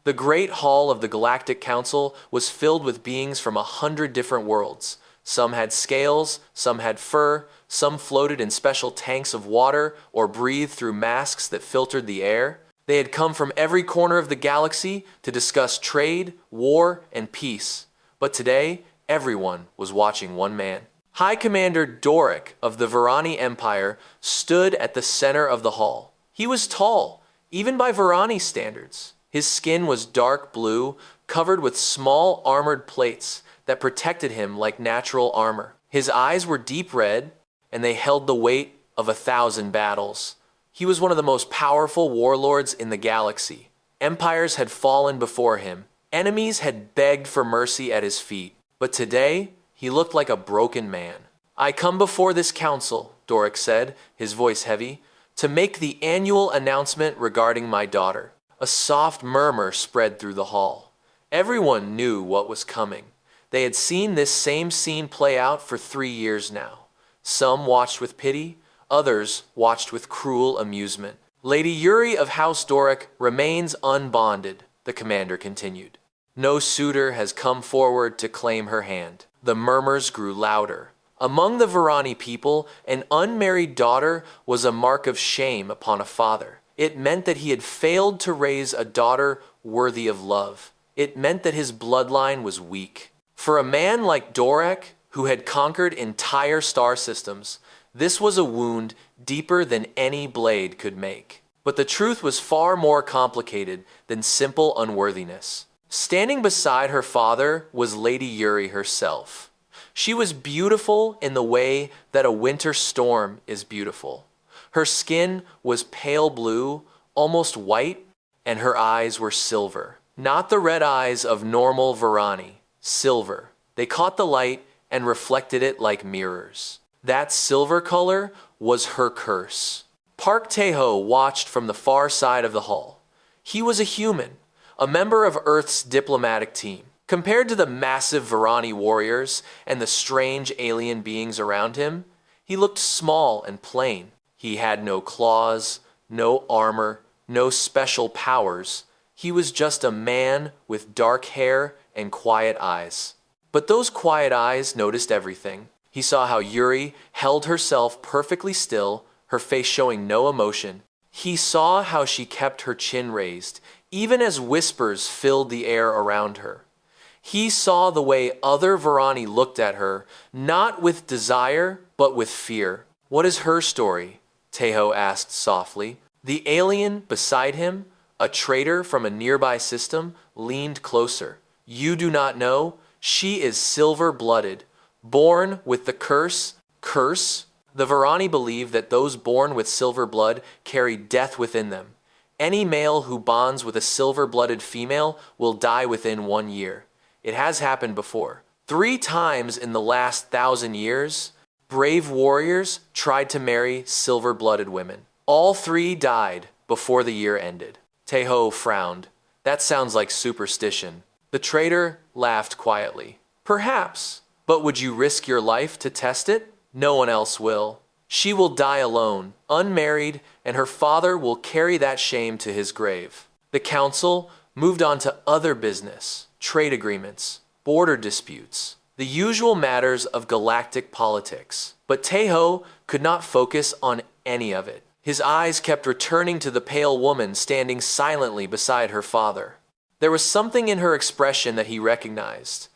The Great Hall of the Galactic Council was filled with beings from 100 different worlds. Some had scales, some had fur, some floated in special tanks of water or breathed through masks that filtered the air. They had come from every corner of the galaxy to discuss trade, war, and peace. But today, everyone was watching one man. High Commander Doric of the Varani Empire stood at the center of the hall. He was tall, even by Varani standards. His skin was dark blue, covered with small armored plates that protected him like natural armor. His eyes were deep red, and they held the weight of 1,000 battles. He was one of the most powerful warlords in the galaxy. Empires had fallen before him. Enemies had begged for mercy at his feet. But today, he looked like a broken man. "I come before this council," Doric said, his voice heavy, "to make the annual announcement regarding my daughter." A soft murmur spread through the hall. Everyone knew what was coming. They had seen this same scene play out for 3 years now. Some watched with pity, others watched with cruel amusement. "Lady Yuri of House Doric remains unbonded," the commander continued. "No suitor has come forward to claim her hand." The murmurs grew louder. Among the Varani people, an unmarried daughter was a mark of shame upon a father. It meant that he had failed to raise a daughter worthy of love. It meant that his bloodline was weak. For a man like Doric, who had conquered entire star systems, this was a wound deeper than any blade could make. But the truth was far more complicated than simple unworthiness. Standing beside her father was Lady Yuri herself. She was beautiful in the way that a winter storm is beautiful. Her skin was pale blue, almost white, and her eyes were silver. Not the red eyes of normal Varani, silver. They caught the light and reflected it like mirrors. That silver color was her curse. Park Taeho watched from the far side of the hall. He was a human, a member of Earth's diplomatic team. Compared to the massive Varani warriors and the strange alien beings around him, he looked small and plain. He had no claws, no armor, no special powers. He was just a man with dark hair and quiet eyes. But those quiet eyes noticed everything. He saw how Yuri held herself perfectly still, her face showing no emotion. He saw how she kept her chin raised, even as whispers filled the air around her. He saw the way other Varani looked at her, not with desire, but with fear. "What is her story?" Taeho asked softly. The alien beside him, a traitor from a nearby system, leaned closer. "You do not know? She is silver-blooded, born with the curse." Curse? The Varani believe that those born with silver blood carry death within them. Any male who bonds with a silver-blooded female will die within 1 year. It has happened before. 3 times in the last 1,000 years, brave warriors tried to marry silver-blooded women. All 3 died before the year ended. Taeho frowned. "That sounds like superstition." The traitor laughed quietly. "Perhaps, but would you risk your life to test it? No one else will. She will die alone, unmarried, and her father will carry that shame to his grave." The council moved on to other business, trade agreements, border disputes, the usual matters of galactic politics. But Taeho could not focus on any of it. His eyes kept returning to the pale woman standing silently beside her father. There was something in her expression that he recognized.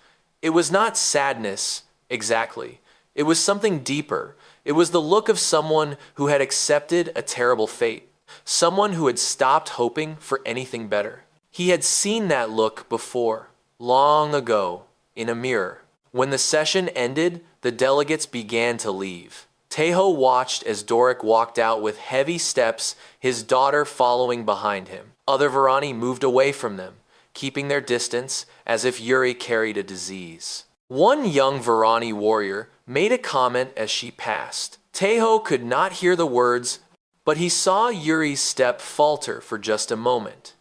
It was not sadness, exactly. It was something deeper. It was the look of someone who had accepted a terrible fate. Someone who had stopped hoping for anything better. He had seen that look before, long ago, in a mirror. When the session ended, the delegates began to leave. Taeho watched as Doric walked out with heavy steps, his daughter following behind him. Other Varani moved away from them, keeping their distance as if Yuri carried a disease. One young Varani warrior made a comment as she passed. Taeho could not hear the words, but he saw Yuri's step falter for just a moment.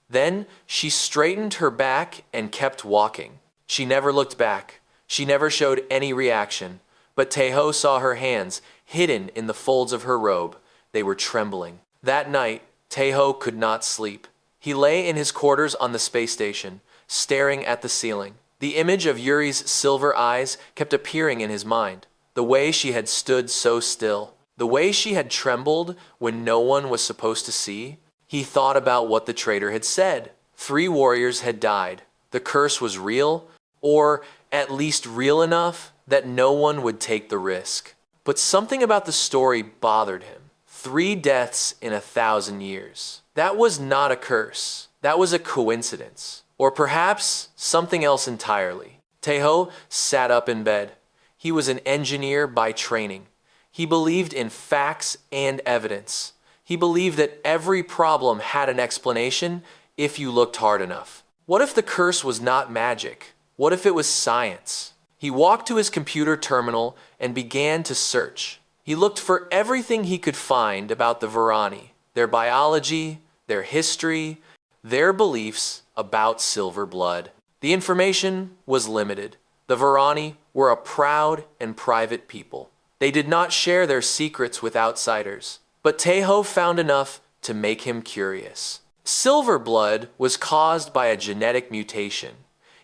Then she straightened her back and kept walking. She never looked back. She never showed any reaction. But Taeho saw her hands hidden in the folds of her robe. They were trembling. That night, Taeho could not sleep. He lay in his quarters on the space station, staring at the ceiling. The image of Yuri's silver eyes kept appearing in his mind. The way she had stood so still. The way she had trembled when no one was supposed to see. He thought about what the traitor had said. 3 warriors had died. The curse was real, or at least real enough that no one would take the risk. But something about the story bothered him. 3 deaths in 1,000 years. That was not a curse. That was a coincidence. Or perhaps something else entirely. Taeho sat up in bed. He was an engineer by training. He believed in facts and evidence. He believed that every problem had an explanation if you looked hard enough. What if the curse was not magic? What if it was science? He walked to his computer terminal and began to search. He looked for everything he could find about the Varani, their biology, their history, their beliefs about silver blood. The information was limited. The Varani were a proud and private people. They did not share their secrets with outsiders, but Taeho found enough to make him curious. Silver blood was caused by a genetic mutation.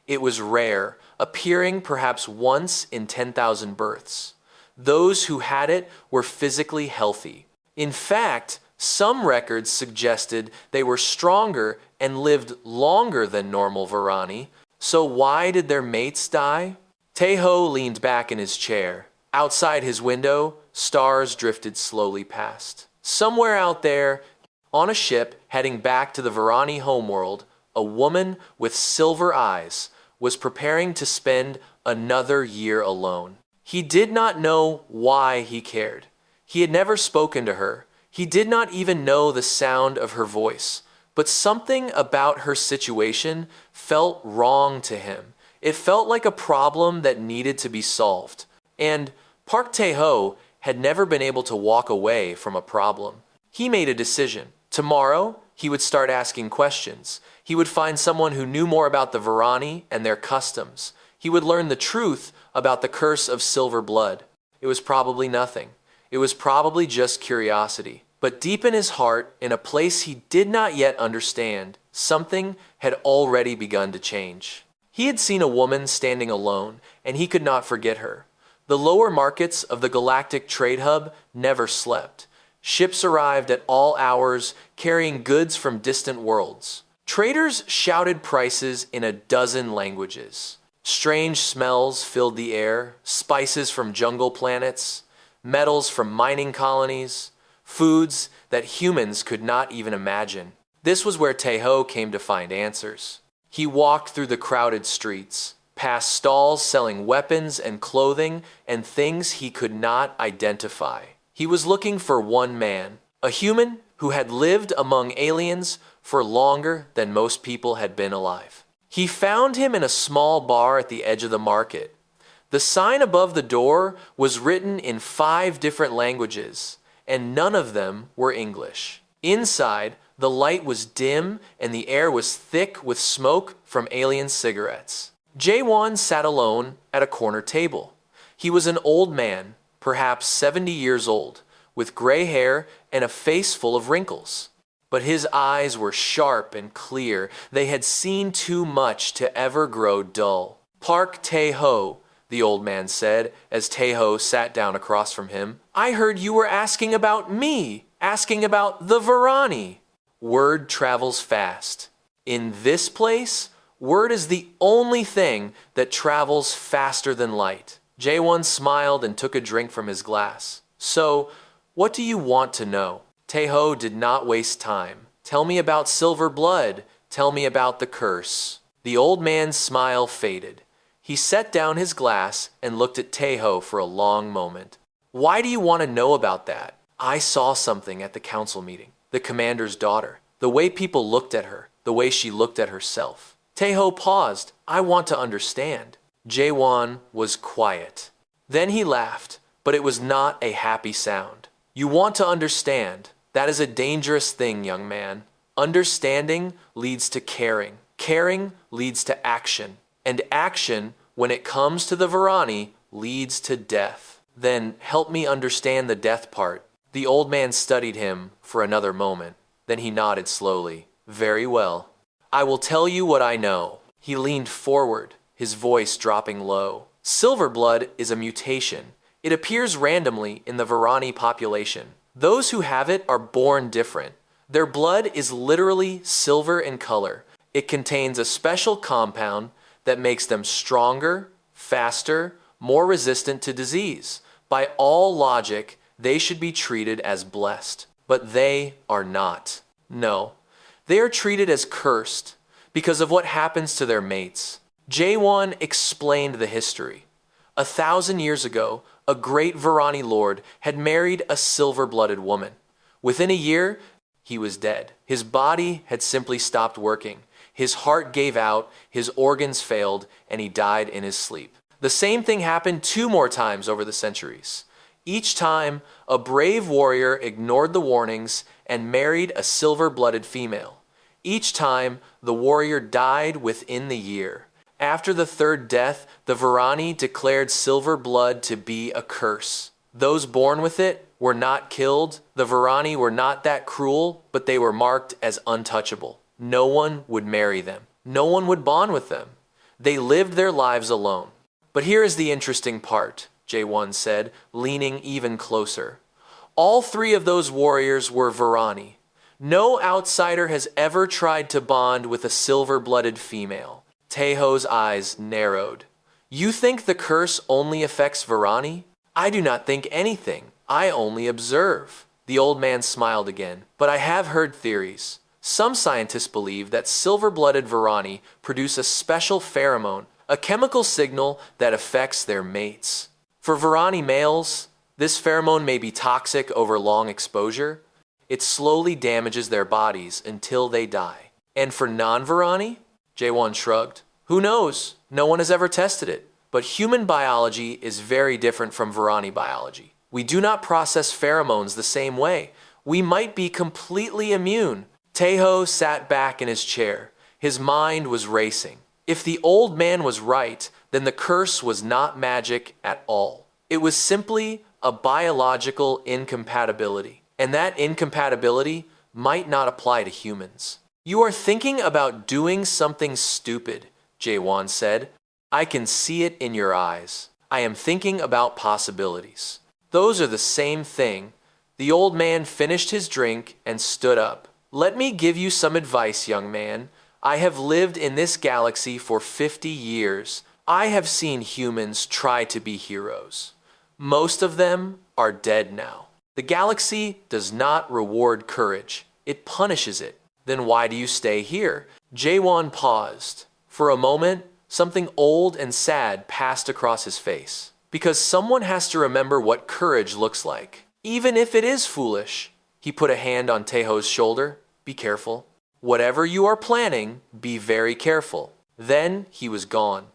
It was rare, appearing perhaps once in 10,000 births. Those who had it were physically healthy. In fact, some records suggested they were stronger and lived longer than normal Varani. So why did their mates die? Taeho leaned back in his chair. Outside his window, stars drifted slowly past. Somewhere out there, on a ship heading back to the Varani homeworld, a woman with silver eyes was preparing to spend another year alone. He did not know why he cared. He had never spoken to her. He did not even know the sound of her voice. But something about her situation felt wrong to him. It felt like a problem that needed to be solved. And Park Tae-ho had never been able to walk away from a problem. He made a decision. Tomorrow, he would start asking questions. He would find someone who knew more about the Varani and their customs. He would learn the truth about the curse of silver blood. It was probably nothing. It was probably just curiosity. But deep in his heart, in a place he did not yet understand, something had already begun to change. He had seen a woman standing alone, and he could not forget her. The lower markets of the Galactic Trade Hub never slept. Ships arrived at all hours, carrying goods from distant worlds. Traders shouted prices in a dozen languages. Strange smells filled the air, spices from jungle planets, metals from mining colonies, foods that humans could not even imagine. This was where Taeho came to find answers. He walked through the crowded streets, past stalls selling weapons and clothing and things he could not identify. He was looking for one man, a human who had lived among aliens for longer than most people had been alive. He found him in a small bar at the edge of the market. The sign above the door was written in 5 different languages, and none of them were English. Inside, the light was dim and the air was thick with smoke from alien cigarettes. Jae-won sat alone at a corner table. He was an old man, perhaps 70 years old, with gray hair and a face full of wrinkles. But his eyes were sharp and clear. They had seen too much to ever grow dull. "Park Tae-ho," the old man said as Tae-ho sat down across from him. "I heard you were asking about me, asking about the Varani." Word travels fast. In this place, word is the only thing that travels faster than light. Jae-won smiled and took a drink from his glass. "So, what do you want to know?" Tae-ho did not waste time. "Tell me about silver blood. Tell me about the curse." The old man's smile faded. He set down his glass and looked at Tae-ho for a long moment. "Why do you want to know about that?" "I saw something at the council meeting. The commander's daughter. The way people looked at her. The way she looked at herself." Tae-ho paused. "I want to understand." Jae-won was quiet. Then he laughed, but it was not a happy sound. "You want to understand. That is a dangerous thing, young man. Understanding leads to caring. Caring leads to action. And action, when it comes to the Varani, leads to death." "Then help me understand the death part." The old man studied him for another moment. Then he nodded slowly. Very well. I will tell you what I know. He leaned forward, his voice dropping low. Silver blood is a mutation. It appears randomly in the Varani population. Those who have it are born different. Their blood is literally silver in color. It contains a special compound that makes them stronger, faster, more resistant to disease. By all logic, they should be treated as blessed. But they are not. No, they are treated as cursed because of what happens to their mates. J1 explained the history. 1,000 years ago, a great Varani lord had married a silver-blooded woman. Within a year, he was dead. His body had simply stopped working. His heart gave out, his organs failed, and he died in his sleep. The same thing happened 2 more times over the centuries. Each time, a brave warrior ignored the warnings and married a silver-blooded female. Each time, the warrior died within the year. After the 3rd death, the Varani declared silver blood to be a curse. Those born with it were not killed. The Varani were not that cruel, but they were marked as untouchable. No one would marry them. No one would bond with them. They lived their lives alone. But here is the interesting part, J1 said, leaning even closer. All 3 of those warriors were Varani. No outsider has ever tried to bond with a silver-blooded female. Teho's eyes narrowed. You think the curse only affects Varani? I do not think anything. I only observe. The old man smiled again. But I have heard theories. Some scientists believe that silver-blooded Varani produce a special pheromone, a chemical signal that affects their mates. For Varani males, this pheromone may be toxic over long exposure. It slowly damages their bodies until they die. And for non-Varani? J1 shrugged. Who knows? No one has ever tested it. But human biology is very different from Varani biology. We do not process pheromones the same way. We might be completely immune. Teho sat back in his chair. His mind was racing. If the old man was right, then the curse was not magic at all. It was simply a biological incompatibility. And that incompatibility might not apply to humans. You are thinking about doing something stupid, J1 said. I can see it in your eyes. I am thinking about possibilities. Those are the same thing. The old man finished his drink and stood up. Let me give you some advice, young man. I have lived in this galaxy for 50 years. I have seen humans try to be heroes. Most of them are dead now. The galaxy does not reward courage. It punishes it. Then why do you stay here? J1 paused. For a moment, something old and sad passed across his face. Because someone has to remember what courage looks like. Even if it is foolish. He put a hand on Teho's shoulder. Be careful. Whatever you are planning, be very careful. Then he was gone,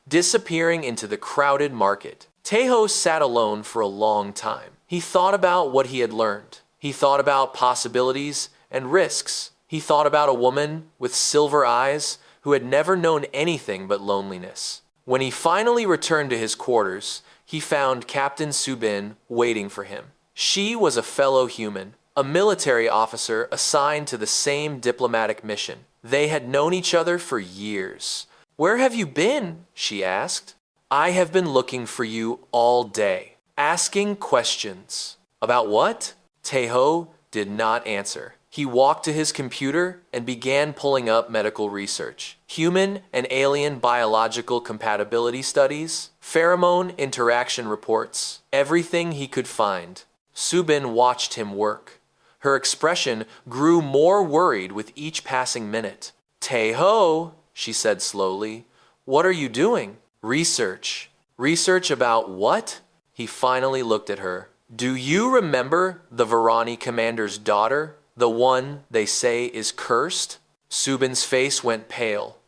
disappearing into the crowded market. Teho sat alone for a long time. He thought about what he had learned. He thought about possibilities and risks. He thought about a woman with silver eyes who had never known anything but loneliness. When he finally returned to his quarters, he found Captain Subin waiting for him. She was a fellow human, a military officer assigned to the same diplomatic mission. They had known each other for years. Where have you been? She asked. I have been looking for you all day, asking questions. About what? Teho did not answer. He walked to his computer and began pulling up medical research. Human and alien biological compatibility studies, pheromone interaction reports, everything he could find. Subin watched him work. Her expression grew more worried with each passing minute. Teho, she said slowly, what are you doing? Research. Research about what? He finally looked at her. Do you remember the Varani commander's daughter? The one they say is cursed? Subin's face went pale.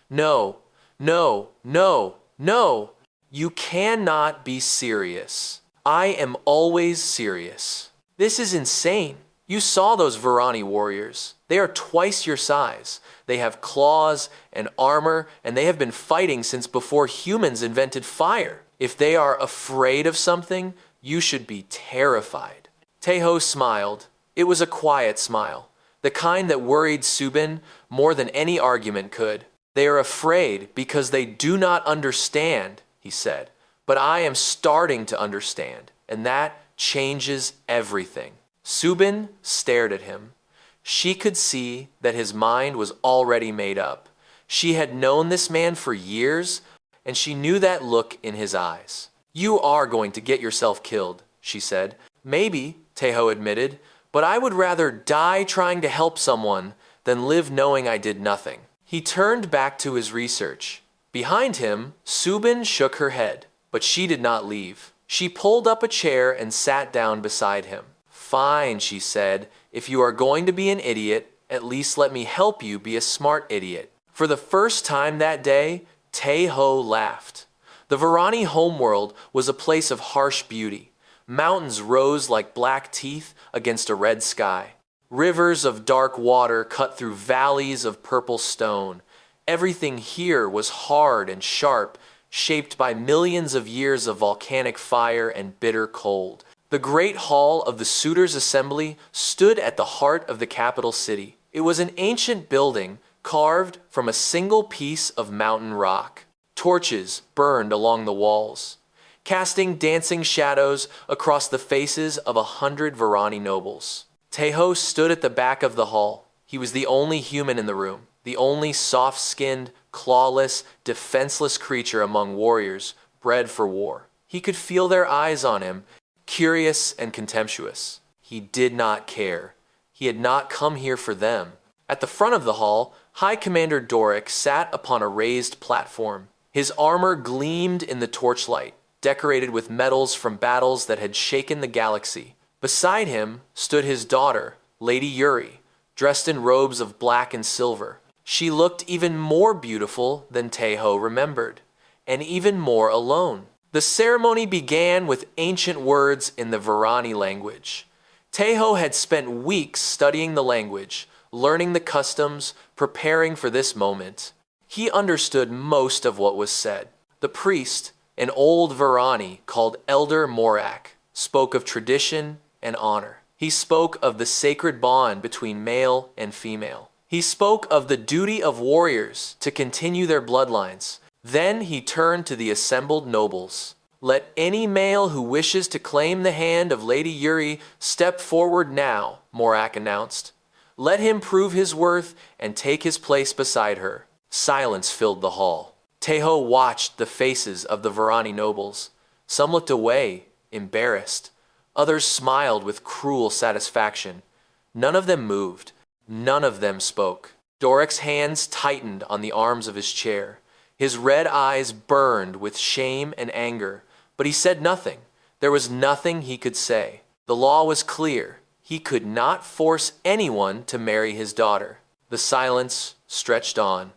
No, no, no, no. You cannot be serious. I am always serious. This is insane. You saw those Varani warriors. They are twice your size. They have claws and armor, and they have been fighting since before humans invented fire. If they are afraid of something, you should be terrified. Teho smiled. It was a quiet smile. the kind that worried Subin more than any argument could. They are afraid because they do not understand, he said. But I am starting to understand, and that changes everything. Subin stared at him. She could see that his mind was already made up. She had known this man for years, and she knew that look in his eyes. You are going to get yourself killed, she said. Maybe, Teho admitted, but I would rather die trying to help someone than live knowing I did nothing. He turned back to his research. Behind him, Subin shook her head, but she did not leave. She pulled up a chair and sat down beside him. Fine, she said. If you are going to be an idiot, at least let me help you be a smart idiot. For the first time that day, Teho laughed. The Varani homeworld was a place of harsh beauty. Mountains rose like black teeth against a red sky. Rivers of dark water cut through valleys of purple stone. Everything here was hard and sharp, shaped by millions of years of volcanic fire and bitter cold. The great hall of the Suitors' Assembly stood at the heart of the capital city. It was an ancient building carved from a single piece of mountain rock. Torches burned along the walls, casting dancing shadows across the faces of 100 Varani nobles. Teho stood at the back of the hall. He was the only human in the room, the only soft-skinned, clawless, defenseless creature among warriors bred for war. He could feel their eyes on him, curious and contemptuous. He did not care. He had not come here for them. At the front of the hall, High Commander Doric sat upon a raised platform. His armor gleamed in the torchlight, decorated with medals from battles that had shaken the galaxy. Beside him stood his daughter, Lady Yuri, dressed in robes of black and silver. She looked even more beautiful than Teho remembered, and even more alone. The ceremony began with ancient words in the Varani language. Teho had spent weeks studying the language, learning the customs, preparing for this moment. He understood most of what was said. The priest, an old Varani called Elder Morak, spoke of tradition and honor. He spoke of the sacred bond between male and female. He spoke of the duty of warriors to continue their bloodlines. Then he turned to the assembled nobles. Let any male who wishes to claim the hand of Lady Yuri step forward now, Morak announced. Let him prove his worth and take his place beside her. Silence filled the hall. Teho watched the faces of the Varani nobles. Some looked away, embarrassed. Others smiled with cruel satisfaction. None of them moved. None of them spoke. Doric's hands tightened on the arms of his chair. His red eyes burned with shame and anger, but he said nothing. There was nothing he could say. The law was clear. He could not force anyone to marry his daughter. The silence stretched on.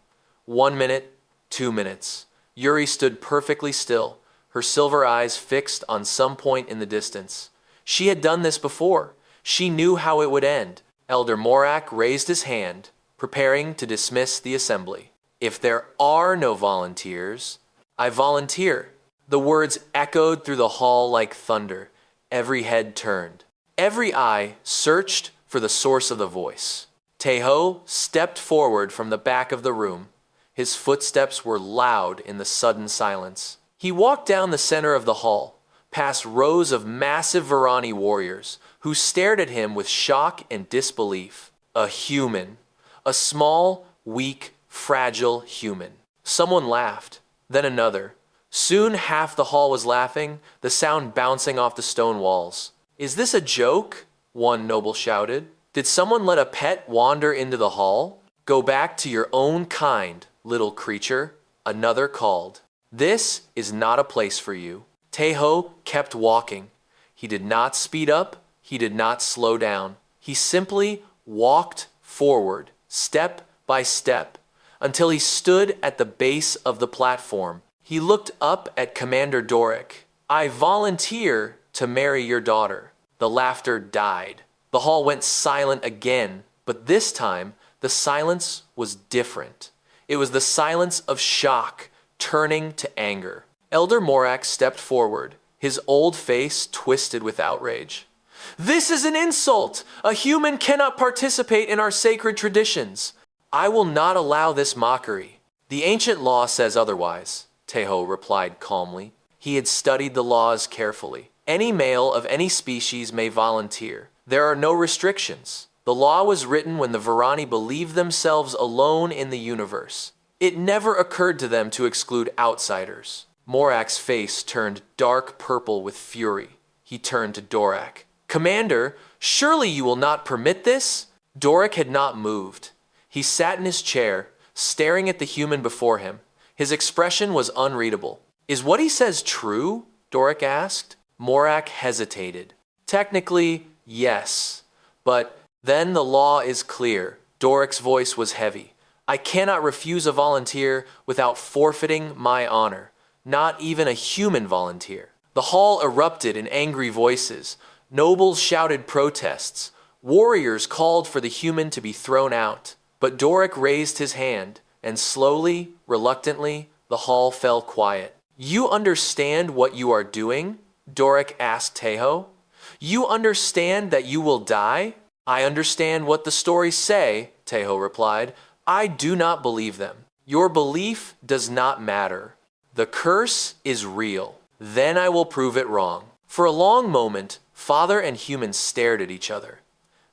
1 minute, 2 minutes. Yuri stood perfectly still, her silver eyes fixed on some point in the distance. She had done this before. She knew how it would end. Elder Morak raised his hand, preparing to dismiss the assembly. If there are no volunteers, I volunteer. The words echoed through the hall like thunder. Every head turned. Every eye searched for the source of the voice. Teho stepped forward from the back of the room. His footsteps were loud in the sudden silence. He walked down the center of the hall, past rows of massive Varani warriors who stared at him with shock and disbelief. A human. A small, weak, fragile human. Someone laughed, then another. Soon half the hall was laughing, the sound bouncing off the stone walls. Is this a joke? One noble shouted. Did someone let a pet wander into the hall? Go back to your own kind, little creature, another called. This is not a place for you. Teho kept walking. He did not speed up. He did not slow down. He simply walked forward, step by step, until he stood at the base of the platform. He looked up at Commander Doric. I volunteer to marry your daughter. The laughter died. The hall went silent again, but this time the silence was different. It was the silence of shock turning to anger. Elder Morak stepped forward, his old face twisted with outrage. This is an insult! A human cannot participate in our sacred traditions. I will not allow this mockery. The ancient law says otherwise, Teho replied calmly. He had studied the laws carefully. Any male of any species may volunteer. There are no restrictions. The law was written when the Varani believed themselves alone in the universe. It never occurred to them to exclude outsiders. Morak's face turned dark purple with fury. He turned to Dorak. Commander, surely you will not permit this? Dorak had not moved. He sat in his chair, staring at the human before him. His expression was unreadable. Is what he says true? Dorak asked. Morak hesitated. Technically, yes. But then the law is clear. Dorak's voice was heavy. I cannot refuse a volunteer without forfeiting my honor. Not even a human volunteer. The hall erupted in angry voices. Nobles shouted protests. Warriors called for the human to be thrown out. But Dorak raised his hand, and slowly, reluctantly, the hall fell quiet. You understand what you are doing? Dorak asked Teho. You understand that you will die? I understand what the stories say, Teho replied. I do not believe them. Your belief does not matter. The curse is real. Then I will prove it wrong. For a long moment, father and human stared at each other.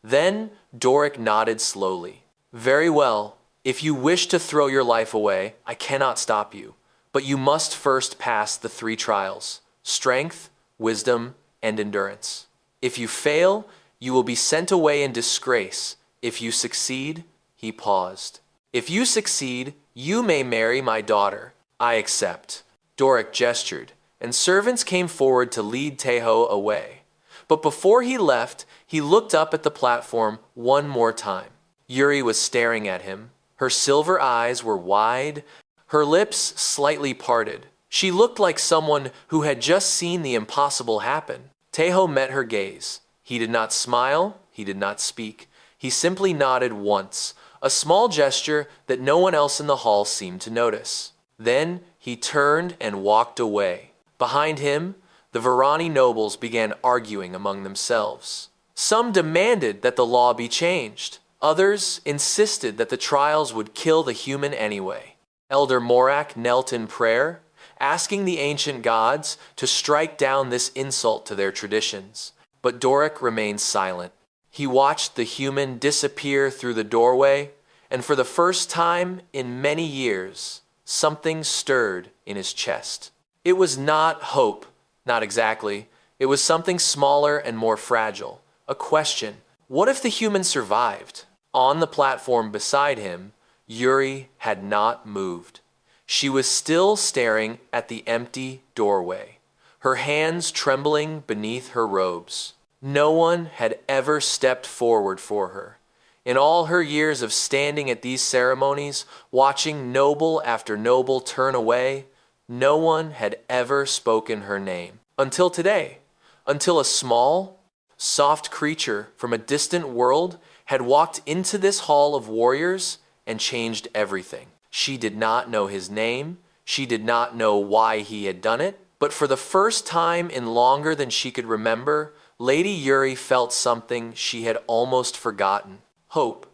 Then Dorak nodded slowly. Very well. If you wish to throw your life away, I cannot stop you. But you must first pass the 3 trials: strength, wisdom, and endurance. If you fail, you will be sent away in disgrace. If you succeed, he paused. If you succeed, you may marry my daughter. I accept. Dorak gestured, and servants came forward to lead Teho away. But before he left, he looked up at the platform one more time. Yuri was staring at him. Her silver eyes were wide, her lips slightly parted. She looked like someone who had just seen the impossible happen. Teho met her gaze. He did not smile, he did not speak. He simply nodded once, a small gesture that no one else in the hall seemed to notice. Then he turned and walked away. Behind him, the Varani nobles began arguing among themselves. Some demanded that the law be changed. Others insisted that the trials would kill the human anyway. Elder Morak knelt in prayer, asking the ancient gods to strike down this insult to their traditions. But Dorak remained silent. He watched the human disappear through the doorway, and for the first time in many years, something stirred in his chest. It was not hope, not exactly. It was something smaller and more fragile. A question: what if the human survived? On the platform beside him, Yuri had not moved. She was still staring at the empty doorway, her hands trembling beneath her robes. No one had ever stepped forward for her. In all her years of standing at these ceremonies, watching noble after noble turn away, no one had ever spoken her name. Until today, until a small, soft creature from a distant world had walked into this hall of warriors and changed everything. She did not know his name. She did not know why he had done it. But for the first time in longer than she could remember, Lady Yuri felt something she had almost forgotten: hope.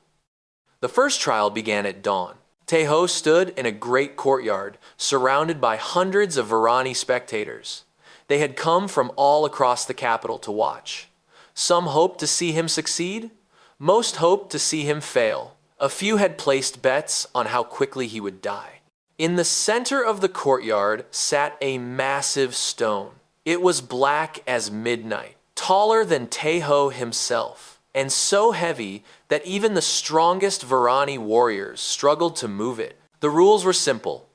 The first trial began at dawn. Teho stood in a great courtyard, surrounded by hundreds of Varani spectators. They had come from all across the capital to watch. Some hoped to see him succeed. Most hoped to see him fail. A few had placed bets on how quickly he would die. In the center of the courtyard sat a massive stone. It was black as midnight, taller than Teho himself, and so heavy that even the strongest Varani warriors struggled to move it. The rules were simple.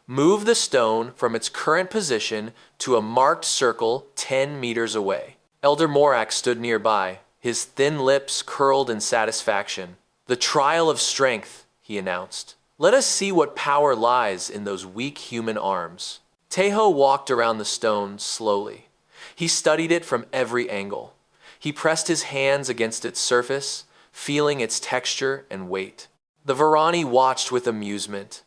Move the stone from its current position to a marked circle 10 meters away. Elder Morak stood nearby, his thin lips curled in satisfaction. The trial of strength, he announced. Let us see what power lies in those weak human arms. Teho walked around the stone slowly. He studied it from every angle. He pressed his hands against its surface, feeling its texture and weight. The Varani watched with amusement.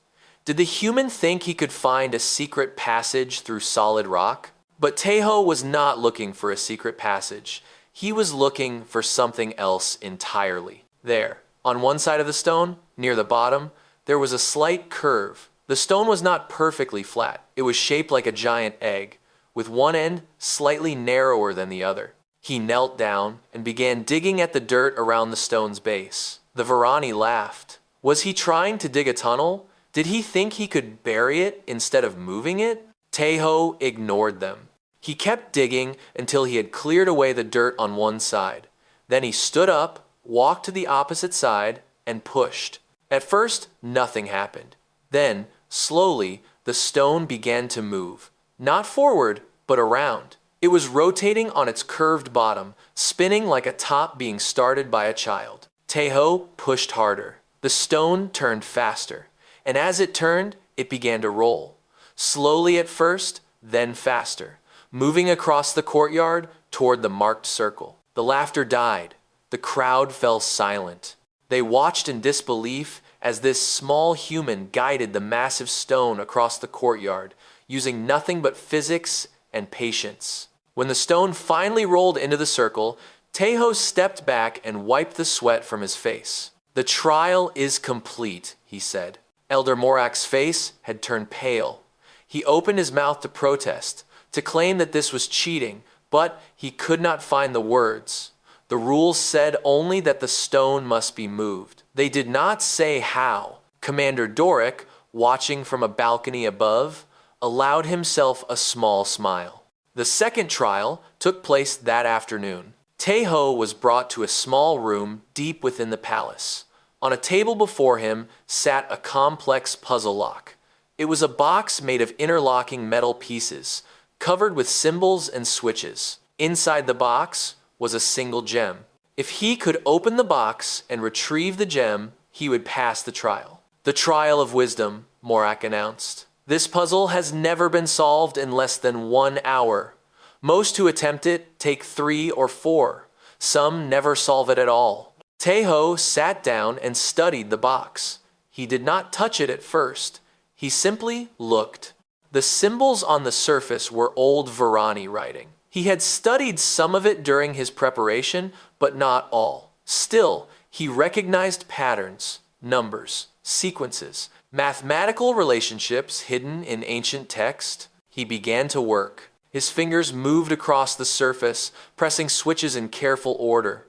Did the human think he could find a secret passage through solid rock? But Teho was not looking for a secret passage. He was looking for something else entirely. There, on one side of the stone, near the bottom, there was a slight curve. The stone was not perfectly flat. It was shaped like a giant egg, with one end slightly narrower than the other. He knelt down and began digging at the dirt around the stone's base. The Varani laughed. Was he trying to dig a tunnel? Did he think he could bury it instead of moving it? Teho ignored them. He kept digging until he had cleared away the dirt on one side. Then he stood up, walked to the opposite side, and pushed. At first, nothing happened. Then, slowly, the stone began to move. Not forward, but around. It was rotating on its curved bottom, spinning like a top being started by a child. Teho pushed harder. The stone turned faster, and as it turned, it began to roll. Slowly at first, then faster, moving across the courtyard toward the marked circle. The laughter died. The crowd fell silent. They watched in disbelief as this small human guided the massive stone across the courtyard, using nothing but physics and patience. When the stone finally rolled into the circle, Teho stepped back and wiped the sweat from his face. "The trial is complete," he said. Elder Morak's face had turned pale. He opened his mouth to protest, to claim that this was cheating, but he could not find the words. The rules said only that the stone must be moved. They did not say how. Commander Doric, watching from a balcony above, allowed himself a small smile. The second trial took place that afternoon. Teho was brought to a small room deep within the palace. On a table before him sat a complex puzzle lock. It was a box made of interlocking metal pieces, covered with symbols and switches. Inside the box was a single gem. If he could open the box and retrieve the gem, he would pass the trial. "The trial of wisdom," Morak announced. "This puzzle has never been solved in less than 1 hour. Most who attempt it take 3 or 4. Some never solve it at all." Teho sat down and studied the box. He did not touch it at first. He simply looked. The symbols on the surface were old Varani writing. He had studied some of it during his preparation, but not all. Still, he recognized patterns, numbers, sequences, mathematical relationships hidden in ancient text. He began to work. His fingers moved across the surface, pressing switches in careful order.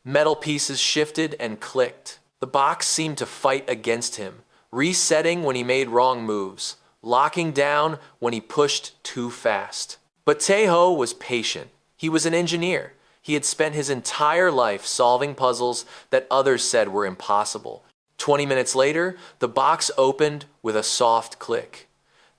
Metal pieces shifted and clicked. The box seemed to fight against him, resetting when he made wrong moves, locking down when he pushed too fast. But Teho was patient. He was an engineer. He had spent his entire life solving puzzles that others said were impossible. 20 minutes later, the box opened with a soft click.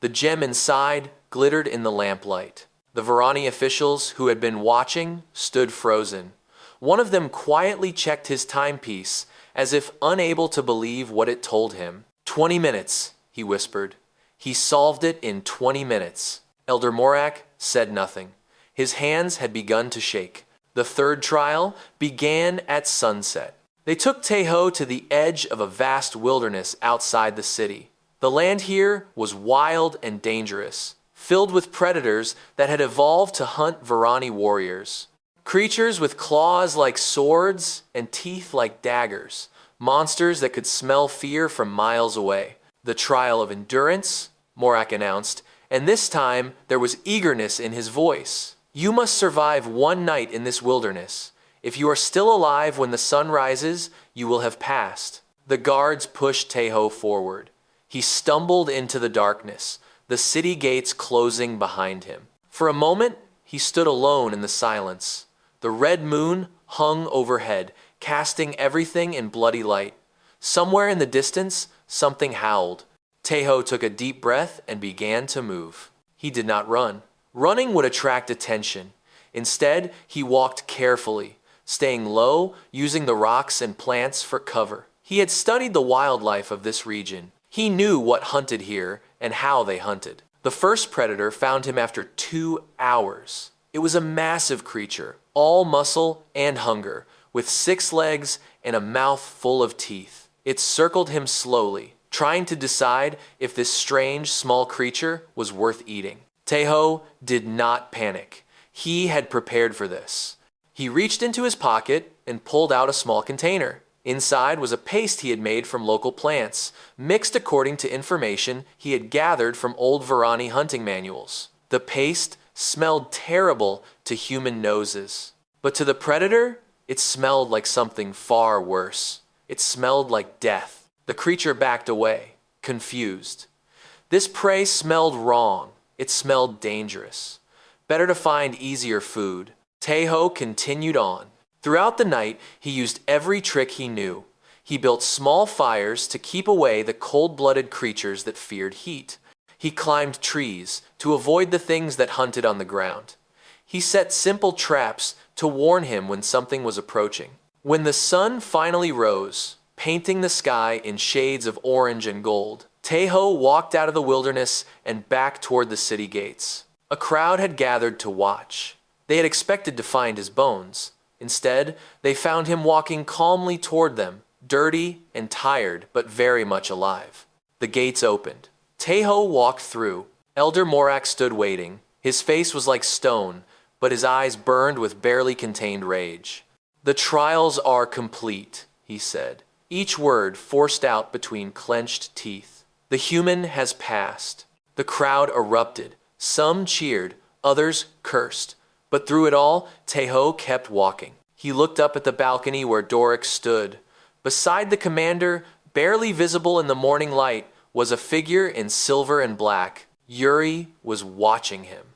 The gem inside glittered in the lamplight. The Varani officials who had been watching stood frozen. One of them quietly checked his timepiece, as if unable to believe what it told him. 20 minutes, he whispered. He solved it in 20 minutes. Elder Morak said nothing. His hands had begun to shake. The third trial began at sunset. They took Teho to the edge of a vast wilderness outside the city. The land here was wild and dangerous, filled with predators that had evolved to hunt Varani warriors. Creatures with claws like swords and teeth like daggers, monsters that could smell fear from miles away. "The trial of endurance," Morak announced, and this time there was eagerness in his voice. "You must survive 1 night in this wilderness. If you are still alive when the sun rises, you will have passed." The guards pushed Teho forward. He stumbled into the darkness, the city gates closing behind him. For a moment, he stood alone in the silence. The red moon hung overhead, casting everything in bloody light. Somewhere in the distance, something howled. Teho took a deep breath and began to move. He did not run. Running would attract attention. Instead, he walked carefully, staying low, using the rocks and plants for cover. He had studied the wildlife of this region. He knew what hunted here and how they hunted. The first predator found him after 2 hours. It was a massive creature, all muscle and hunger, with 6 legs and a mouth full of teeth. It circled him slowly, trying to decide if this strange, small creature was worth eating. Teho did not panic. He had prepared for this. He reached into his pocket and pulled out a small container. Inside was a paste he had made from local plants, mixed according to information he had gathered from old Varani hunting manuals. The paste smelled terrible to human noses, but to the predator, it smelled like something far worse. It smelled like death. The creature backed away, confused. This prey smelled wrong. It smelled dangerous. Better to find easier food. Teho continued on. Throughout the night, he used every trick he knew. He built small fires to keep away the cold-blooded creatures that feared heat. He climbed trees to avoid the things that hunted on the ground. He set simple traps to warn him when something was approaching. When the sun finally rose, painting the sky in shades of orange and gold, Teho walked out of the wilderness and back toward the city gates. A crowd had gathered to watch. They had expected to find his bones. Instead, they found him walking calmly toward them, dirty and tired, but very much alive. The gates opened. Teho walked through. Elder Morak stood waiting. His face was like stone, but his eyes burned with barely contained rage. "The trials are complete," he said, each word forced out between clenched teeth. "The human has passed." The crowd erupted. Some cheered, others cursed. But through it all, Teho kept walking. He looked up at the balcony where Doric stood. Beside the commander, barely visible in the morning light, was a figure in silver and black. Yuri was watching him.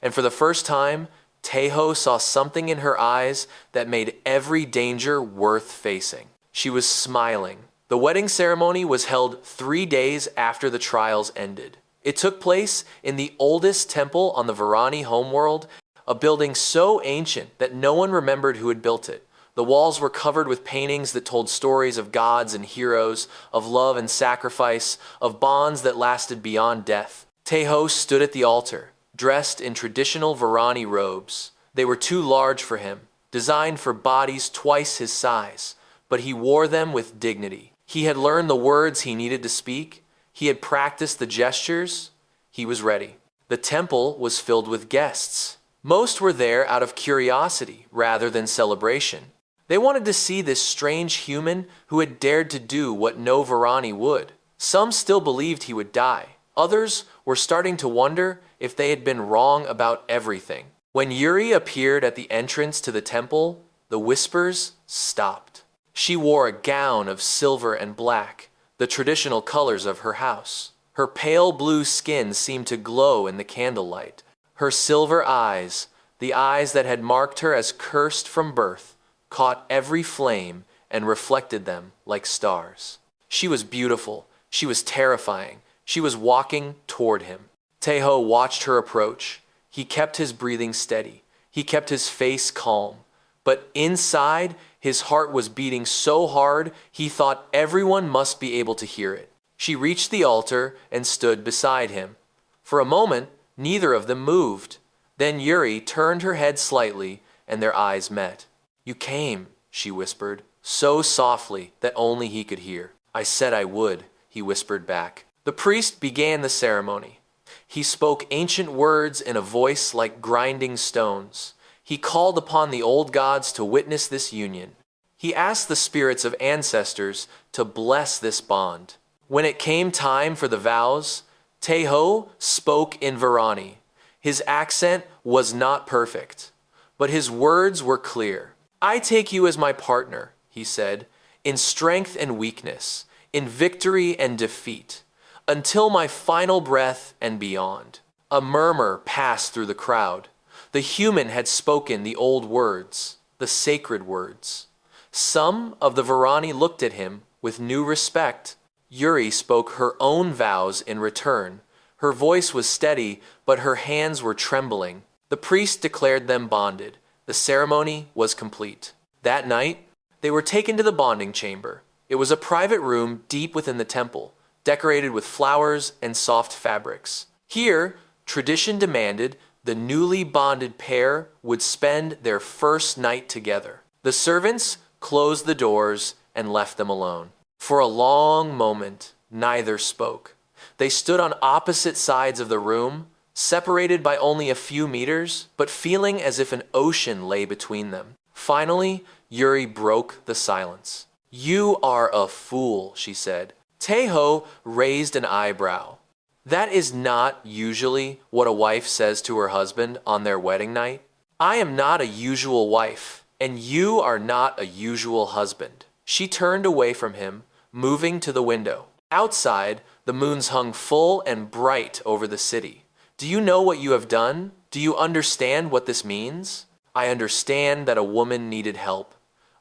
And for the first time, Teho saw something in her eyes that made every danger worth facing. She was smiling. The wedding ceremony was held 3 days after the trials ended. It took place in the oldest temple on the Varani homeworld, a building so ancient that no one remembered who had built it. The walls were covered with paintings that told stories of gods and heroes, of love and sacrifice, of bonds that lasted beyond death. Teho stood at the altar, dressed in traditional Varani robes. They were too large for him, designed for bodies twice his size, but he wore them with dignity. He had learned the words he needed to speak. He had practiced the gestures. He was ready. The temple was filled with guests. Most were there out of curiosity rather than celebration. They wanted to see this strange human who had dared to do what no Varani would. Some still believed he would die. Others were starting to wonder if they had been wrong about everything. When Yuri appeared at the entrance to the temple, the whispers stopped. She wore a gown of silver and black, the traditional colors of her house. Her pale blue skin seemed to glow in the candlelight. Her silver eyes, the eyes that had marked her as cursed from birth, caught every flame and reflected them like stars. She was beautiful. She was terrifying. She was walking toward him. Teho watched her approach. He kept his breathing steady. He kept his face calm. But inside, his heart was beating so hard, he thought everyone must be able to hear it. She reached the altar and stood beside him. For a moment, neither of them moved. Then Yuri turned her head slightly, and their eyes met. "You came," she whispered, so softly that only he could hear. "I said I would," he whispered back. The priest began the ceremony. He spoke ancient words in a voice like grinding stones. He called upon the old gods to witness this union. He asked the spirits of ancestors to bless this bond. When it came time for the vows, Teho spoke in Varani. His accent was not perfect, but his words were clear. "I take you as my partner," he said, "in strength and weakness, in victory and defeat, until my final breath and beyond." A murmur passed through the crowd. The human had spoken the old words, the sacred words. Some of the Varani looked at him with new respect. Yuri spoke her own vows in return. Her voice was steady, but her hands were trembling. The priest declared them bonded. The ceremony was complete. That night, they were taken to the bonding chamber. It was a private room deep within the temple, decorated with flowers and soft fabrics. Here, tradition demanded the newly bonded pair would spend their first night together. The servants closed the doors and left them alone. For a long moment, neither spoke. They stood on opposite sides of the room, separated by only a few meters, but feeling as if an ocean lay between them. Finally, Yuri broke the silence. You are a fool, she said. Teho raised an eyebrow. That is not usually what a wife says to her husband on their wedding night. I am not a usual wife, and you are not a usual husband. She turned away from him, moving to the window. Outside, the moons hung full and bright over the city. Do you know what you have done? Do you understand what this means? I understand that a woman needed help.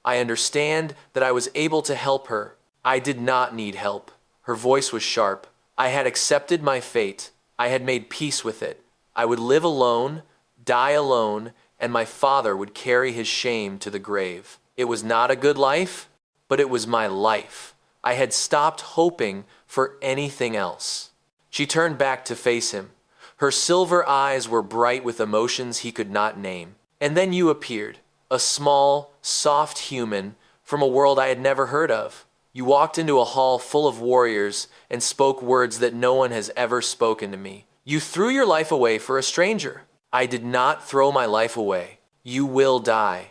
I understand that I was able to help her. I did not need help. Her voice was sharp. I had accepted my fate. I had made peace with it. I would live alone, die alone, and my father would carry his shame to the grave. It was not a good life, but it was my life. I had stopped hoping for anything else. She turned back to face him. Her silver eyes were bright with emotions he could not name. And then you appeared, a small, soft human from a world I had never heard of. You walked into a hall full of warriors and spoke words that no one has ever spoken to me. You threw your life away for a stranger. I did not throw my life away. You will die.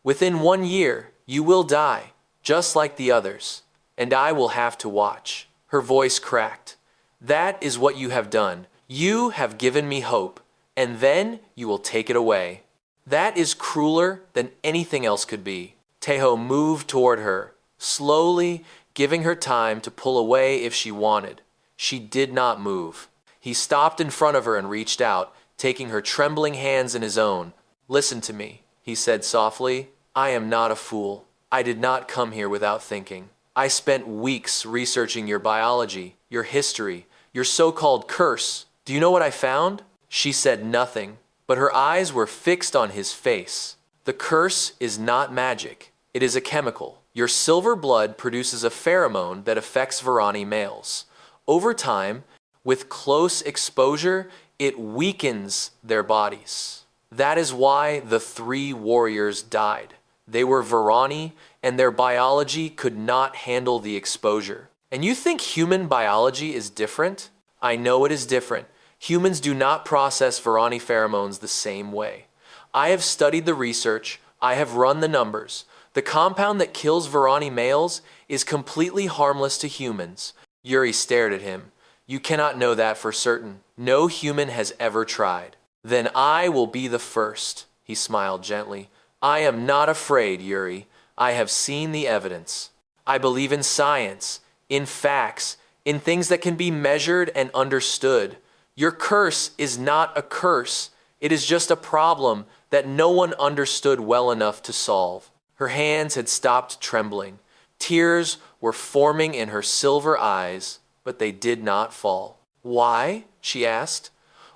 Within 1 year, you will die, just like the others, and I will have to watch. Her voice cracked. That is what you have done. You have given me hope, and then you will take it away. That is crueler than anything else could be. Teho moved toward her, slowly giving her time to pull away if she wanted. She did not move. He stopped in front of her and reached out, taking her trembling hands in his own. Listen to me, he said softly. I am not a fool. I did not come here without thinking. I spent weeks researching your biology, your history, your so-called curse. Do you know what I found? She said nothing, but her eyes were fixed on his face. The curse is not magic. It is a chemical. Your silver blood produces a pheromone that affects Varani males. Over time, with close exposure, it weakens their bodies. That is why the 3 warriors died. They were Varani, and their biology could not handle the exposure. And you think human biology is different? I know it is different. Humans do not process Varani pheromones the same way. I have studied the research. I have run the numbers. The compound that kills Varani males is completely harmless to humans. Yuri stared at him. You cannot know that for certain. No human has ever tried. Then I will be the first, he smiled gently. I am not afraid, Yuri. I have seen the evidence. I believe in science, in facts, in things that can be measured and understood. Your curse is not a curse. It is just a problem that no one understood well enough to solve. Her hands had stopped trembling. Tears were forming in her silver eyes, but they did not fall. Why? She asked.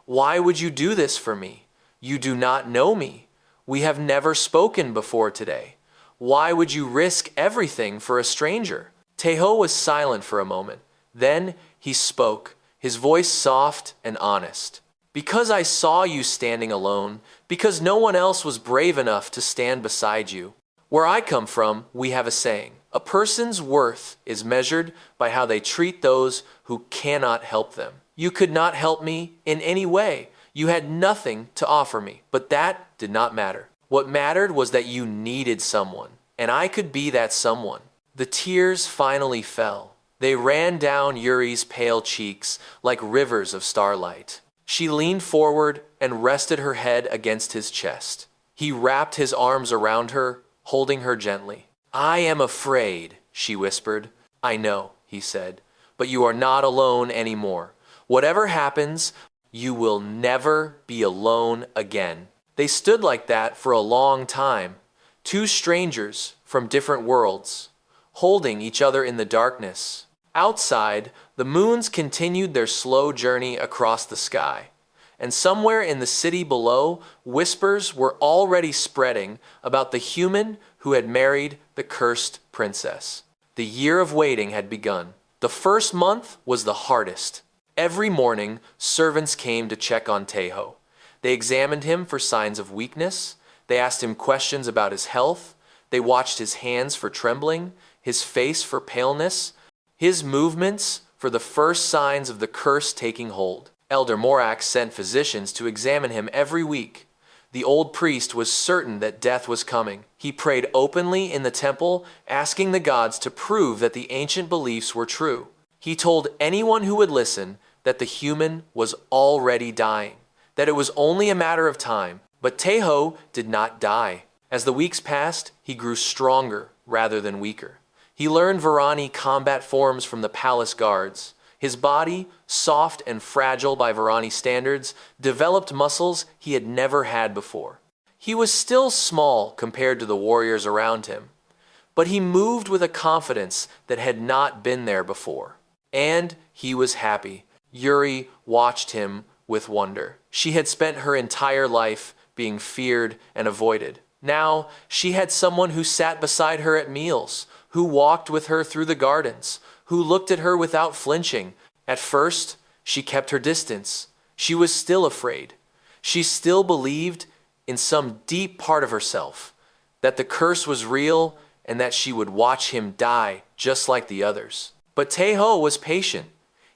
Why would you do this for me? You do not know me. We have never spoken before today. Why would you risk everything for a stranger? Teho was silent for a moment. Then he spoke, his voice soft and honest. Because I saw you standing alone, because no one else was brave enough to stand beside you. Where I come from, we have a saying. A person's worth is measured by how they treat those who cannot help them. You could not help me in any way. You had nothing to offer me, but that did not matter. What mattered was that you needed someone, and I could be that someone. The tears finally fell. They ran down Yuri's pale cheeks like rivers of starlight. She leaned forward and rested her head against his chest. He wrapped his arms around her, holding her gently. I am afraid, she whispered. I know, he said, but you are not alone anymore. Whatever happens, you will never be alone again. They stood like that for a long time, 2 strangers from different worlds, holding each other in the darkness. Outside, the moons continued their slow journey across the sky, and somewhere in the city below, whispers were already spreading about the human who had married the cursed princess. The year of waiting had begun. The first month was the hardest. Every morning, servants came to check on Teho. They examined him for signs of weakness. They asked him questions about his health. They watched his hands for trembling, his face for paleness, his movements for the first signs of the curse taking hold. Elder Morak sent physicians to examine him every week. The old priest was certain that death was coming. He prayed openly in the temple, asking the gods to prove that the ancient beliefs were true. He told anyone who would listen that the human was already dying, that it was only a matter of time. But Teho did not die. As the weeks passed, he grew stronger rather than weaker. He learned Varani combat forms from the palace guards. His body, soft and fragile by Varani standards, developed muscles he had never had before. He was still small compared to the warriors around him, but he moved with a confidence that had not been there before. And he was happy. Yuri watched him with wonder. She had spent her entire life being feared and avoided. Now she had someone who sat beside her at meals, who walked with her through the gardens, who looked at her without flinching. At first, she kept her distance. She was still afraid. She still believed in some deep part of herself that the curse was real and that she would watch him die just like the others. But Teho was patient.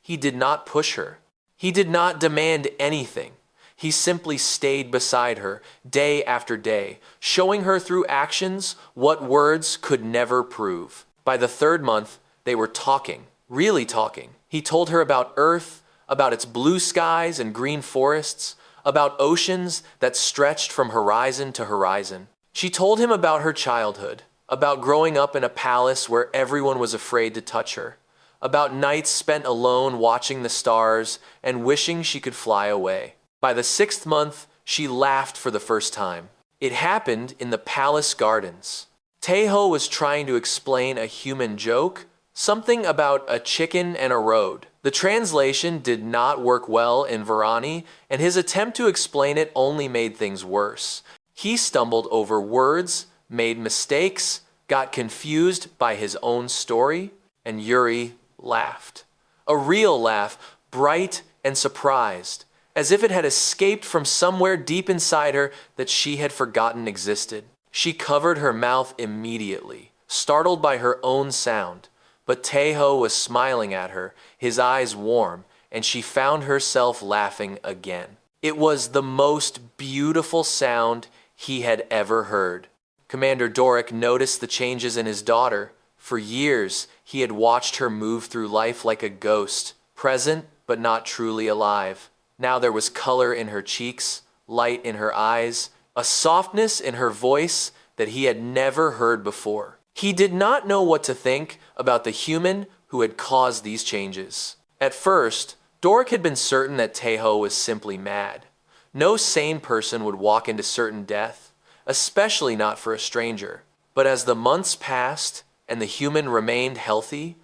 He did not push her. He did not demand anything. He simply stayed beside her day after day, showing her through actions what words could never prove. By the third month, they were talking, really talking. He told her about Earth, about its blue skies and green forests, about oceans that stretched from horizon to horizon. She told him about her childhood, about growing up in a palace where everyone was afraid to touch her, about nights spent alone watching the stars and wishing she could fly away. By the 6th month, she laughed for the first time. It happened in the palace gardens. Teho was trying to explain a human joke, something about a chicken and a road. The translation did not work well in Varani, and his attempt to explain it only made things worse. He stumbled over words, made mistakes, got confused by his own story, and Yuri laughed. A real laugh, bright and surprised, as if it had escaped from somewhere deep inside her that she had forgotten existed. She covered her mouth immediately, startled by her own sound. But Teho was smiling at her, his eyes warm, and she found herself laughing again. It was the most beautiful sound he had ever heard. Commander Doric noticed the changes in his daughter. For years, he had watched her move through life like a ghost, present but not truly alive. Now there was color in her cheeks, light in her eyes, a softness in her voice that he had never heard before. He did not know what to think about the human who had caused these changes. At first, Doric had been certain that Teho was simply mad. No sane person would walk into certain death, especially not for a stranger. But as the months passed and the human remained healthy,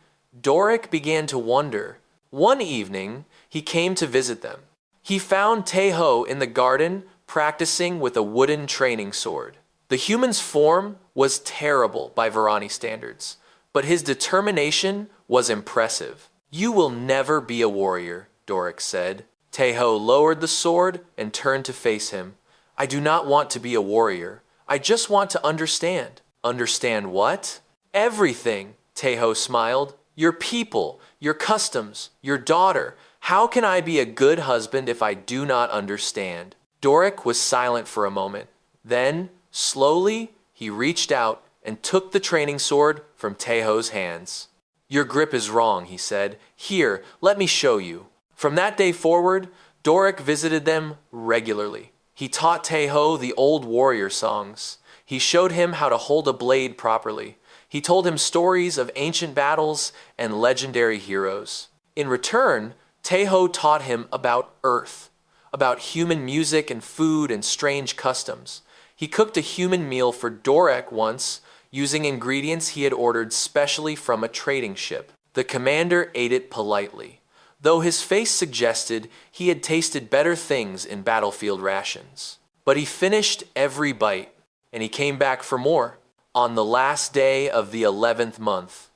Doric began to wonder. One evening, he came to visit them. He found Teho in the garden practicing with a wooden training sword. The human's form was terrible by Varani standards, but his determination was impressive. "You will never be a warrior," Doric said. Teho lowered the sword and turned to face him. "I do not want to be a warrior. I just want to understand." "Understand what?" "Everything," Teho smiled. "Your people, your customs, your daughter. How can I be a good husband if I do not understand?" Doric was silent for a moment. Then, slowly, he reached out and took the training sword from Teho's hands. "Your grip is wrong," he said. "Here, let me show you." From that day forward, Doric visited them regularly. He taught Teho the old warrior songs. He showed him how to hold a blade properly. He told him stories of ancient battles and legendary heroes. In return, Teho taught him about Earth, about human music and food and strange customs. He cooked a human meal for Doric once, using ingredients he had ordered specially from a trading ship. The commander ate it politely, though his face suggested he had tasted better things in battlefield rations. But he finished every bite, and he came back for more. On the last day of the 11th month,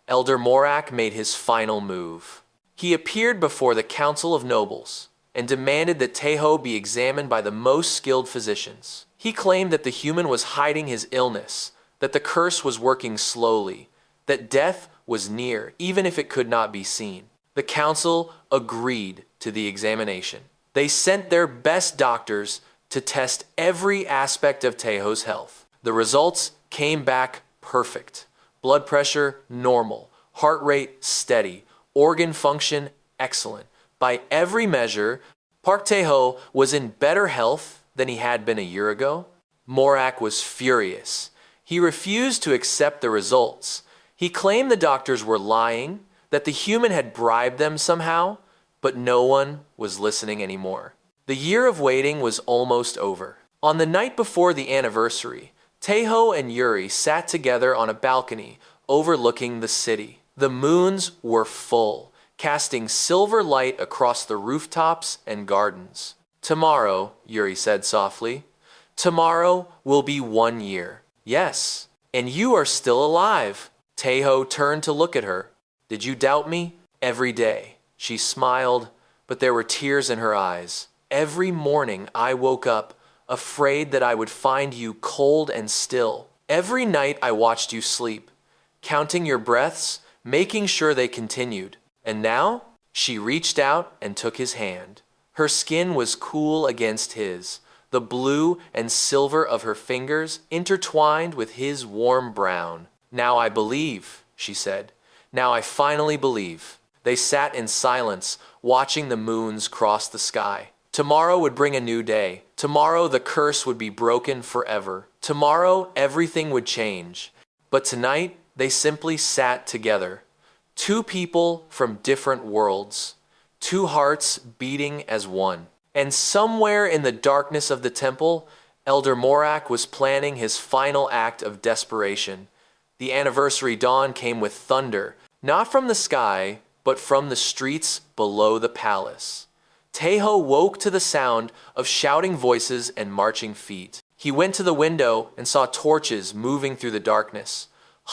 Elder Morak made his final move. He appeared before the Council of Nobles and demanded that Teho be examined by the most skilled physicians. He claimed that the human was hiding his illness, that the curse was working slowly, that death was near, even if it could not be seen. The council agreed to the examination. They sent their best doctors to test every aspect of Teho's health. The results came back perfect. Blood pressure, normal. Heart rate, steady. Organ function, excellent. By every measure, Park Tae-ho was in better health than he had been a year ago. Morak was furious. He refused to accept the results. He claimed the doctors were lying, that the human had bribed them somehow, but no one was listening anymore. The year of waiting was almost over. On the night before the anniversary, Tae-ho and Yuri sat together on a balcony overlooking the city. The moons were full, casting silver light across the rooftops and gardens. "Tomorrow," Yuri said softly, "tomorrow will be 1 year." "Yes, and you are still alive." Tae-ho turned to look at her. "Did you doubt me?" "Every day." She smiled, but there were tears in her eyes. "Every morning I woke up, afraid that I would find you cold and still. Every night I watched you sleep, counting your breaths, making sure they continued. And now?" She reached out and took his hand. Her skin was cool against his. The blue and silver of her fingers intertwined with his warm brown. "Now I believe," she said. "Now I finally believe." They sat in silence, watching the moons cross the sky. Tomorrow would bring a new day. Tomorrow the curse would be broken forever. Tomorrow everything would change. But tonight they simply sat together. Two people from different worlds. Two hearts beating as one. And somewhere in the darkness of the temple, Elder Morak was planning his final act of desperation. The anniversary dawn came with thunder, not from the sky, but from the streets below the palace. Tae-ho woke to the sound of shouting voices and marching feet. He went to the window and saw torches moving through the darkness,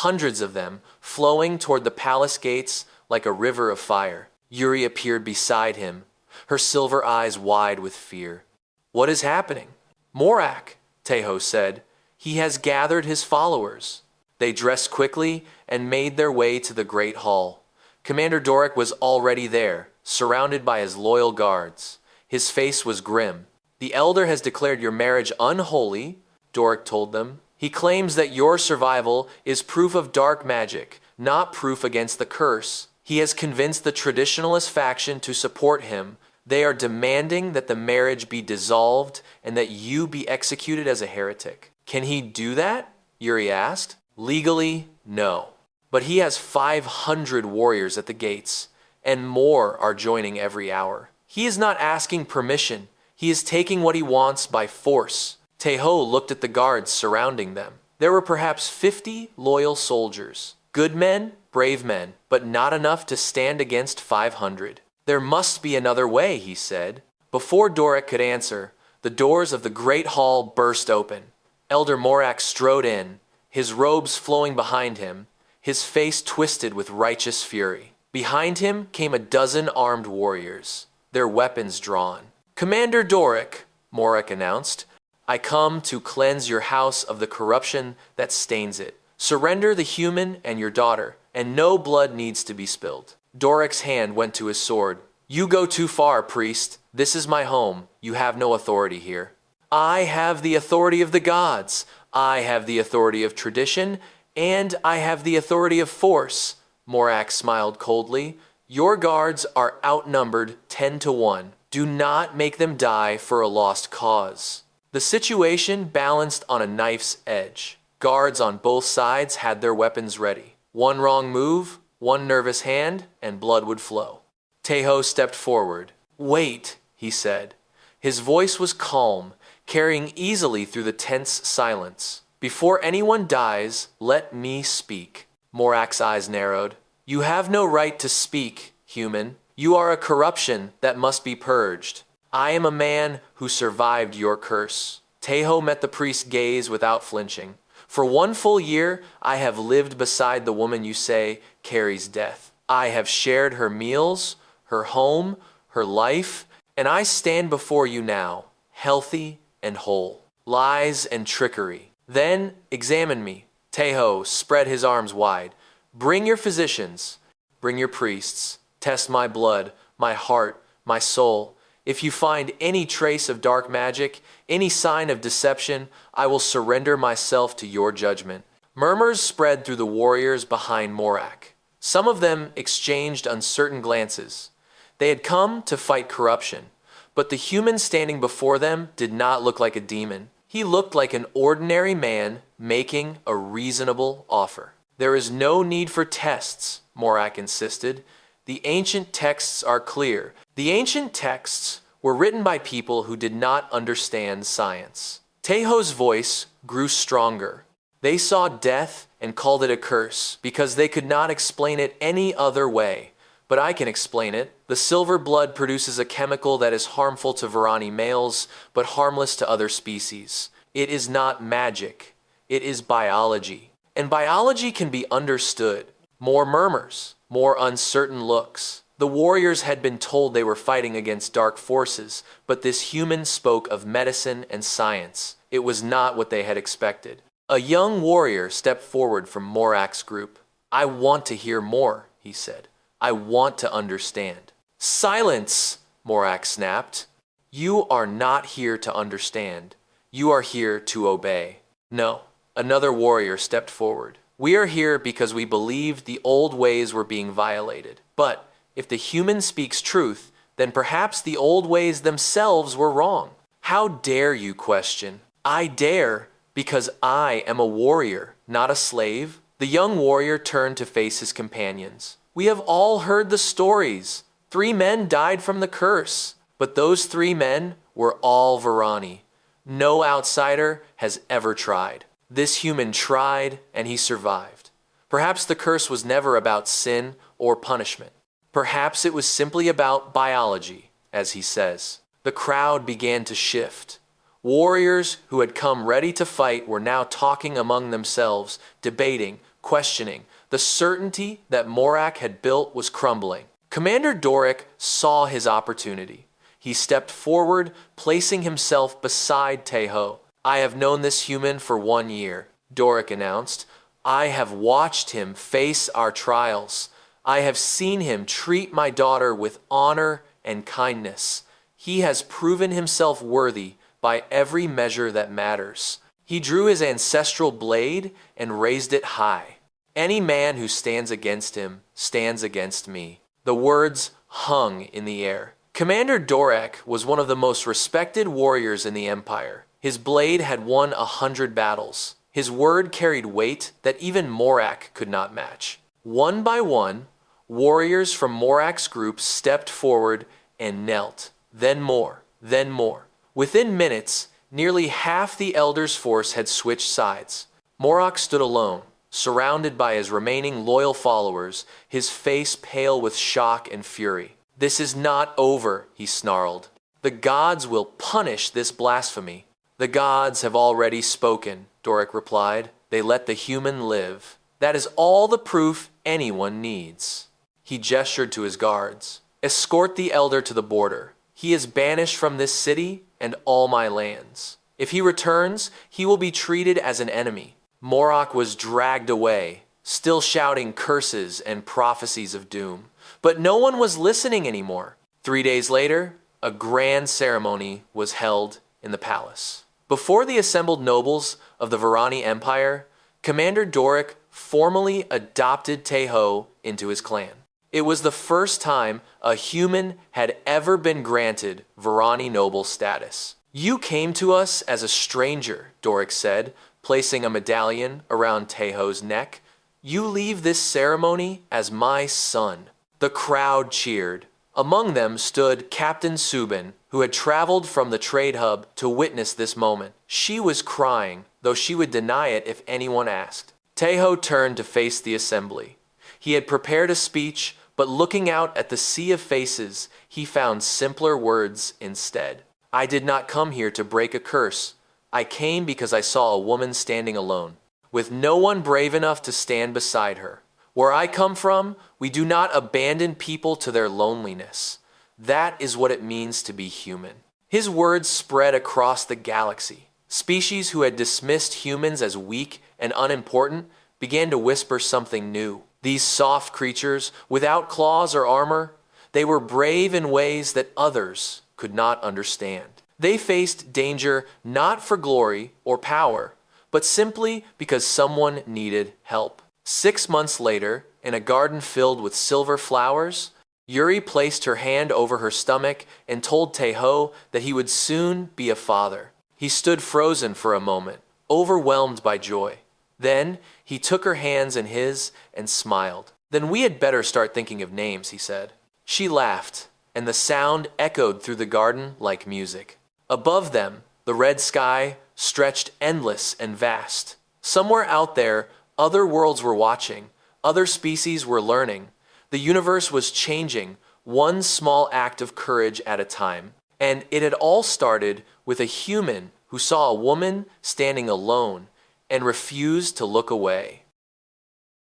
hundreds of them flowing toward the palace gates like a river of fire. Yuri appeared beside him, her silver eyes wide with fear. "What is happening?" "Morak," Tae-ho said. "He has gathered his followers." They dressed quickly and made their way to the great hall. Commander Doric was already there, surrounded by his loyal guards. His face was grim. "The elder has declared your marriage unholy," Doric told them. "He claims that your survival is proof of dark magic, not proof against the curse. He has convinced the traditionalist faction to support him. They are demanding that the marriage be dissolved and that you be executed as a heretic." "Can he do that?" Yuri asked. "Legally, no. But he has 500 warriors at the gates, and more are joining every hour. He is not asking permission. He is taking what he wants by force." Tae-ho looked at the guards surrounding them. There were perhaps 50 loyal soldiers. Good men, brave men, but not enough to stand against 500. "There must be another way," he said. Before Doric could answer, the doors of the great hall burst open. Elder Morak strode in, his robes flowing behind him, his face twisted with righteous fury. Behind him came a dozen armed warriors, their weapons drawn. "Commander Doric," Morak announced, "I come to cleanse your house of the corruption that stains it. Surrender the human and your daughter, and no blood needs to be spilled." Doric's hand went to his sword. "You go too far, priest. This is my home. You have no authority here." "I have the authority of the gods. I have the authority of tradition, and I have the authority of force." Morak smiled coldly. "Your guards are outnumbered 10 to 1. Do not make them die for a lost cause." The situation balanced on a knife's edge. Guards on both sides had their weapons ready. One wrong move, one nervous hand, and blood would flow. Tae-ho stepped forward. "Wait," he said. His voice was calm, carrying easily through the tense silence. "Before anyone dies, let me speak." Morak's eyes narrowed. "You have no right to speak, human. You are a corruption that must be purged. I am a man who survived your curse." Tae-ho met the priest's gaze without flinching. "For 1 full year, I have lived beside the woman you say carries death. I have shared her meals, her home, her life, and I stand before you now, healthy and whole. Lies and trickery. Then examine me." Tae-ho spread his arms wide. "Bring your physicians. Bring your priests. Test my blood, my heart, my soul. If you find any trace of dark magic, any sign of deception, I will surrender myself to your judgment." Murmurs spread through the warriors behind Morak. Some of them exchanged uncertain glances. They had come to fight corruption, but the human standing before them did not look like a demon. He looked like an ordinary man making a reasonable offer. "There is no need for tests," Morak insisted. "The ancient texts are clear." The ancient texts were written by people who did not understand science. Teho's voice grew stronger. "They saw death and called it a curse because they could not explain it any other way. But I can explain it. The silver blood produces a chemical that is harmful to Varani males, but harmless to other species. It is not magic. It is biology. And biology can be understood." More murmurs, more uncertain looks. The warriors had been told they were fighting against dark forces, but this human spoke of medicine and science. It was not what they had expected. A young warrior stepped forward from Morak's group. "I want to hear more," he said. "I want to understand." "Silence!" Morak snapped. "You are not here to understand. You are here to obey." "No." Another warrior stepped forward. "We are here because we believed the old ways were being violated. But if the human speaks truth, then perhaps the old ways themselves were wrong." "How dare you question?" "I dare because I am a warrior, not a slave." The young warrior turned to face his companions. "We have all heard the stories. 3 men died from the curse, but those 3 men were all Varani. No outsider has ever tried. This human tried, and he survived. Perhaps the curse was never about sin or punishment. Perhaps it was simply about biology, as he says." The crowd began to shift. Warriors who had come ready to fight were now talking among themselves, debating, questioning. The certainty that Morak had built was crumbling. Commander Doric saw his opportunity. He stepped forward, placing himself beside Teho. "I have known this human for 1 year," Doric announced. "I have watched him face our trials. I have seen him treat my daughter with honor and kindness. He has proven himself worthy by every measure that matters." He drew his ancestral blade and raised it high. "Any man who stands against him stands against me." The words hung in the air. Commander Doric was one of the most respected warriors in the Empire. His blade had won 100 battles. His word carried weight that even Morak could not match. One by one, warriors from Morak's group stepped forward and knelt. Then more, then more. Within minutes, nearly half the Elders' force had switched sides. Morak stood alone, surrounded by his remaining loyal followers, his face pale with shock and fury. "This is not over," he snarled. "The gods will punish this blasphemy." "The gods have already spoken," Doric replied. "They let the human live. That is all the proof anyone needs." He gestured to his guards. "Escort the elder to the border. He is banished from this city and all my lands. If he returns, he will be treated as an enemy." Morak was dragged away, still shouting curses and prophecies of doom. But no one was listening anymore. 3 days later, a grand ceremony was held in the palace. Before the assembled nobles of the Varani Empire, Commander Doric formally adopted Teho into his clan. It was the first time a human had ever been granted Varani noble status. "You came to us as a stranger," Doric said, placing a medallion around Teho's neck. "You leave this ceremony as my son." The crowd cheered. Among them stood Captain Subin, who had traveled from the trade hub to witness this moment. She was crying, though she would deny it if anyone asked. Teho turned to face the assembly. He had prepared a speech, but looking out at the sea of faces, he found simpler words instead. "I did not come here to break a curse. I came because I saw a woman standing alone, with no one brave enough to stand beside her. Where I come from, we do not abandon people to their loneliness. That is what it means to be human." His words spread across the galaxy. Species who had dismissed humans as weak and unimportant began to whisper something new. These soft creatures, without claws or armor, they were brave in ways that others could not understand. They faced danger not for glory or power, but simply because someone needed help. 6 months later, in a garden filled with silver flowers, Yuri placed her hand over her stomach and told Taeho that he would soon be a father. He stood frozen for a moment, overwhelmed by joy. Then he took her hands in his and smiled. "Then we had better start thinking of names," he said. She laughed, and the sound echoed through the garden like music. Above them, the red sky stretched endless and vast. Somewhere out there, other worlds were watching, other species were learning. The universe was changing, one small act of courage at a time. And it had all started with a human who saw a woman standing alone and refused to look away.